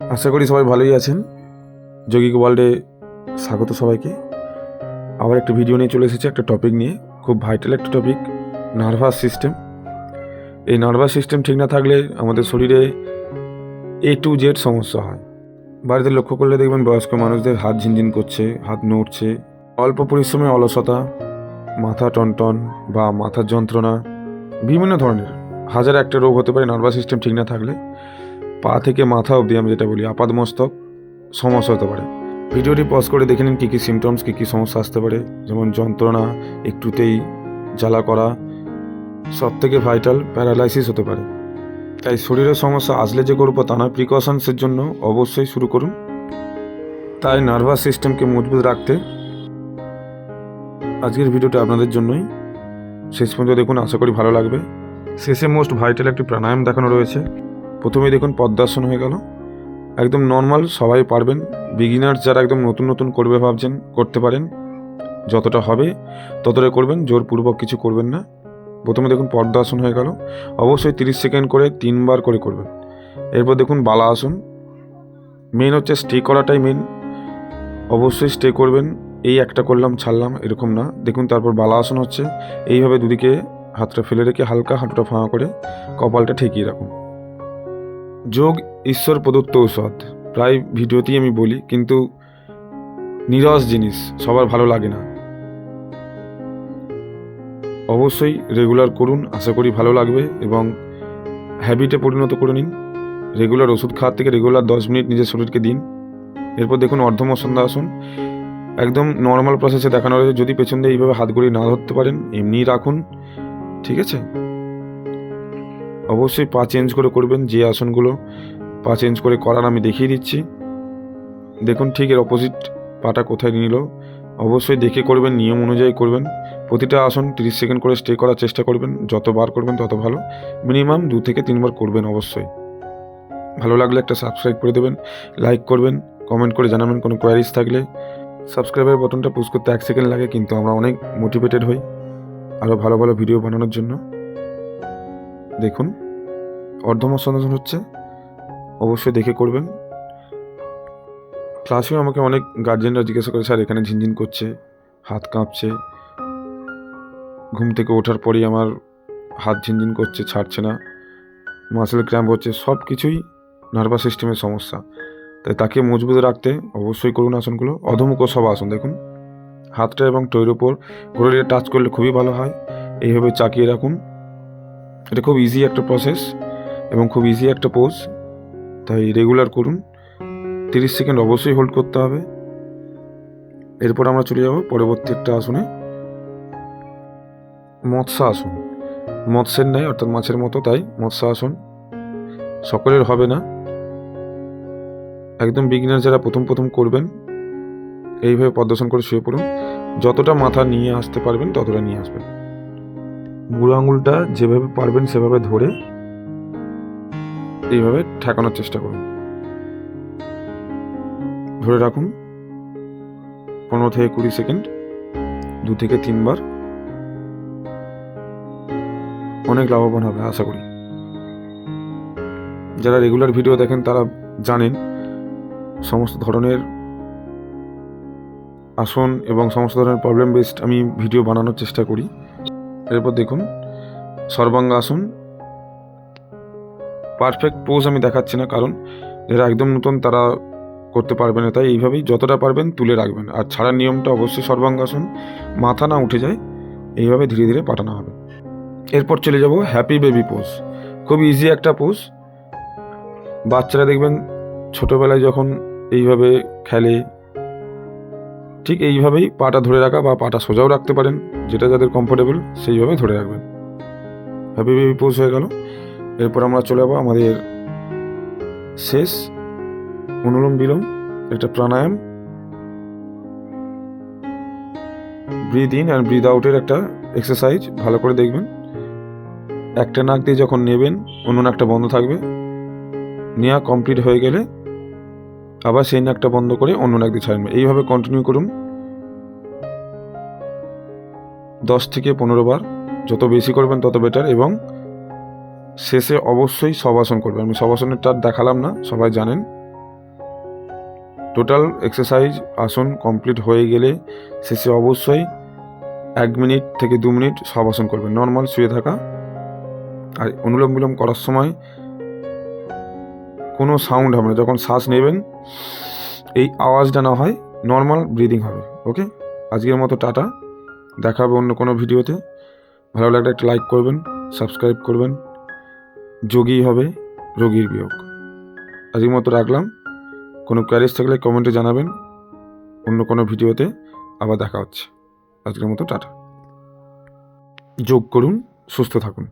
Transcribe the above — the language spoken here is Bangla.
আশা করি সবাই ভালোই আছেন। যৌগিক ওয়ার্ল্ডে স্বাগত সবাইকে। আবার একটা ভিডিও নিয়ে চলে এসেছি, একটা টপিক নিয়ে, খুব ভাইটাল একটা টপিক, নার্ভাস সিস্টেম। এই নার্ভাস সিস্টেম ঠিক না থাকলে আমাদের শরীরে A to Z সমস্যা হয়। বাড়িতে লক্ষ্য করলে দেখবেন বয়স্ক মানুষদের হাত ঝিনঝিন করছে, হাত নড়ছে, অল্প পরিশ্রমে অলসতা, মাথা টনটন বা মাথার যন্ত্রণা, বিভিন্ন ধরনের হাজার একটা রোগ হতে পারে নার্ভাস সিস্টেম ঠিক না থাকলে। পা থেকে মাথা অবধি আমি যেটা বলি আপাদমস্তক সমস্যা হতে পারে। ভিডিওটি পজ করে দেখে নিন কী কী সিমটমস, কী কী সমস্যা আসতে পারে। যেমন যন্ত্রণা, একটুতেই জ্বালা করা, সব থেকে ভাইটাল প্যারালাইসিস হতে পারে। তাই শরীরের সমস্যা আসলে যে করবো তা নয়, প্রিকশনসের জন্য অবশ্যই শুরু করুন। তাই নার্ভাস সিস্টেমকে মজবুত রাখতে আজকের ভিডিওটা আপনাদের জন্যই। শেষ পর্যন্ত দেখুন, আশা করি ভালো লাগবে। শেষে মোস্ট ভাইটাল একটি প্রাণায়াম দেখানো রয়েছে। প্রথমেই দেখুন পদ্মাসন হয়ে গেল, একদম নর্মাল, সবাই পারবেন। বিগিনার্স যারা একদম নতুন নতুন করবে ভাবছেন, করতে পারেন। যতটা হবে ততটা করবেন, জোরপূর্বক কিছু করবেন না। প্রথমে দেখুন পদ্মাসন হয়ে গেল, অবশ্যই 30 সেকেন্ড করে 3 বার করে করবেন। এরপর দেখুন বালা আসন। মেন হচ্ছে স্টে করাটাই মেন, অবশ্যই স্টে করবেন। এই একটা করলাম ছাড়লাম এরকম না। দেখুন তারপর বালা আসন হচ্ছে, এইভাবে দুদিকে হাতটা ফেলে রেখে হালকা হাঁটুটা ফাঁকা করে কপালটা ঠেকিয়ে রাখুন। যোগ ঈশ্বর প্রদত্ত ঔষধ, প্রায় ভিডিওতেই আমি বলি, কিন্তু নিরস জিনিস সবার ভালো লাগে না। অবশ্যই রেগুলার করুন, আশা করি ভালো লাগবে এবং হ্যাবিটে পরিণত করে নিন। রেগুলার ওষুধ খাওয়ার থেকে রেগুলার 10 মিনিট নিজের শরীরকে দিন। এরপর দেখুন অর্ধমসন্ধাসন, একদম নর্মাল প্রসেসে দেখানো রয়েছে। যদি পেছন দিয়ে এইভাবে হাতগুলি না ধরতে পারেন এমনিই রাখুন, ঠিক আছে? অবশ্যই পা চেঞ্জ করে করবেন। যে আসনগুলো পা চেঞ্জ করে করার আমি দেখিয়ে দিচ্ছি, দেখুন ঠিক এর অপোজিট পাটা কোথায় নিল। অবশ্যই দেখে করবেন, নিয়ম অনুযায়ী করবেন। প্রতিটা আসন 30 সেকেন্ড করে স্টে করার চেষ্টা করবেন। যতবার করবেন তত ভালো, মিনিমাম 2 থেকে 3 বার করবেন। অবশ্যই ভালো লাগলে একটা সাবস্ক্রাইব করে দেবেন, লাইক করবেন, কমেন্ট করে জানাবেন কোনো কোয়ারিজ থাকলে। সাবস্ক্রাইবের বাটনটা পুশ করতে 1 সেকেন্ড লাগে, কিন্তু আমরা অনেক মোটিভেটেড হই আরও ভালো ভালো ভিডিও বানানোর জন্য। দেখুন অর্ধমসন্ধাসন হচ্ছে, অবশ্যই দেখে করবেন। ক্লাসেও আমাকে অনেক গার্জেনরা জিজ্ঞাসা করে, স্যার এখানে ঝিনঝিন করছে, হাত কাঁপছে, ঘুম থেকে ওঠার পরেই আমার হাত ঝিনঝিন করছে, ছাড়ছে না, মাসেল ক্র্যাম্প হচ্ছে। সব কিছুই নার্ভাস সিস্টেমের সমস্যা। তাই তাকে মজবুত রাখতে অবশ্যই করুন আসনগুলো। অধমুখ সব আসন দেখুন, হাতটা এবং টয়ের ওপর ঘোড়ে টাচ করলে খুবই ভালো হয়। এইভাবে চাকিয়ে রাখুন। এটা খুব ইজি একটা প্রসেস এবং খুব ইজি একটা পোজ, তাই রেগুলার করুন। 30 সেকেন্ড অবশ্যই হোল্ড করতে হবে। এরপর আমরা চলে যাব পরবর্তী একটা আসনে, মৎস্য আসন। মৎস্যের ন্যায়, অর্থাৎ মাছের মতো, তাই মৎস্য আসন সকলের হবে না। একদম বিগিনার যারা প্রথম প্রথম করবেন, এইভাবে পদ্মাসন করে শুয়ে পড়ুন। যতটা মাথা নিয়ে আসতে পারবেন ততটা নিয়ে আসবেন। বুড়ো আঙুলটা যেভাবে পারবেন সেভাবে ধরে এইভাবে ঠেকানোর চেষ্টা করুন। ধরে রাখুন 15 থেকে 20 সেকেন্ড, 2 থেকে 3 বার। অনেক লাভবান হবে আশা করি। যারা রেগুলার ভিডিও দেখেন তারা জানেন সমস্ত ধরনের আসন এবং সমস্ত ধরনের প্রবলেম বেসড আমি ভিডিও বানানোর চেষ্টা করি। এরপর দেখুন সর্বাঙ্গাসন। পারফেক্ট পোজ আমি দেখাচ্ছি না, কারণ যারা একদম নতুন তারা করতে পারবে না। তাই এইভাবেই যতটা পারবেন তুলে রাখবেন। আর ছাড়ার নিয়মটা অবশ্যই সর্বাঙ্গাসন, মাথা না উঠে যায়, এইভাবে ধীরে ধীরে পাঠানো হবে। এরপর চলে যাব হ্যাপি বেবি পোজ। খুব ইজি একটা পোজ। বাচ্চারা দেখবেন ছোটোবেলায় যখন এইভাবে খেলে, ঠিক এইভাবেই পাটা ধরে রাখা, বা পাটা সোজাও রাখতে পারেন, যেটা যাদের কমফোর্টেবল সেইভাবে ধরে রাখবেন। হ্যাপি বেবি পোজ হয়ে গেল। এরপর আমরা চলে যাবো আমাদের শেষ অনুলোম বিলোম, একটা প্রাণায়াম। ব্রিথ ইন অ্যান্ড ব্রিথ আউটের একটা এক্সারসাইজ, ভালো করে দেখবেন। একটা নাক দিয়ে যখন নেবেন অন্য নাকটা বন্ধ থাকবে, নেওয়া কমপ্লিট হয়ে গেলে আবার সেই নাকটা বন্ধ করে অন্য নাক দিয়ে ছাড়বেন। এইভাবে কন্টিনিউ করুন 10 থেকে 15 বার। যত বেশি করবেন তত বেটার। এবং শেষে অবশ্যই শবাসন করবেন। আমি শবাসনেরটা দেখালাম না, সবাই জানেন। টোটাল এক্সারসাইজ আসন কমপ্লিট হয়ে গেলে শেষে অবশ্যই 1 মিনিট থেকে 2 মিনিট সব আসন করবেন, নর্মাল শুয়ে থাকা। আর অনুলোম বিলোম করার সময় কোনো সাউন্ড হবে না, যখন শ্বাস নেবেন এই আওয়াজটা না হয়, নর্মাল ব্রিদিং হবে। ওকে, আজকের মতো টাটা, দেখা হবে অন্য কোনো ভিডিওতে। ভালো লাগলে একটা লাইক করবেন, সাবস্ক্রাইব করবেন। যোগী হবে রোগীর বিয়োগ। আজকের মতো রাখলাম, কোনো কোয়ারিজ থাকলে কমেন্টে জানাবেন, অন্য কোনো ভিডিওতে আবার দেখা হচ্ছে। আজকের মতো টাটা। যোগ করুন, সুস্থ থাকুন।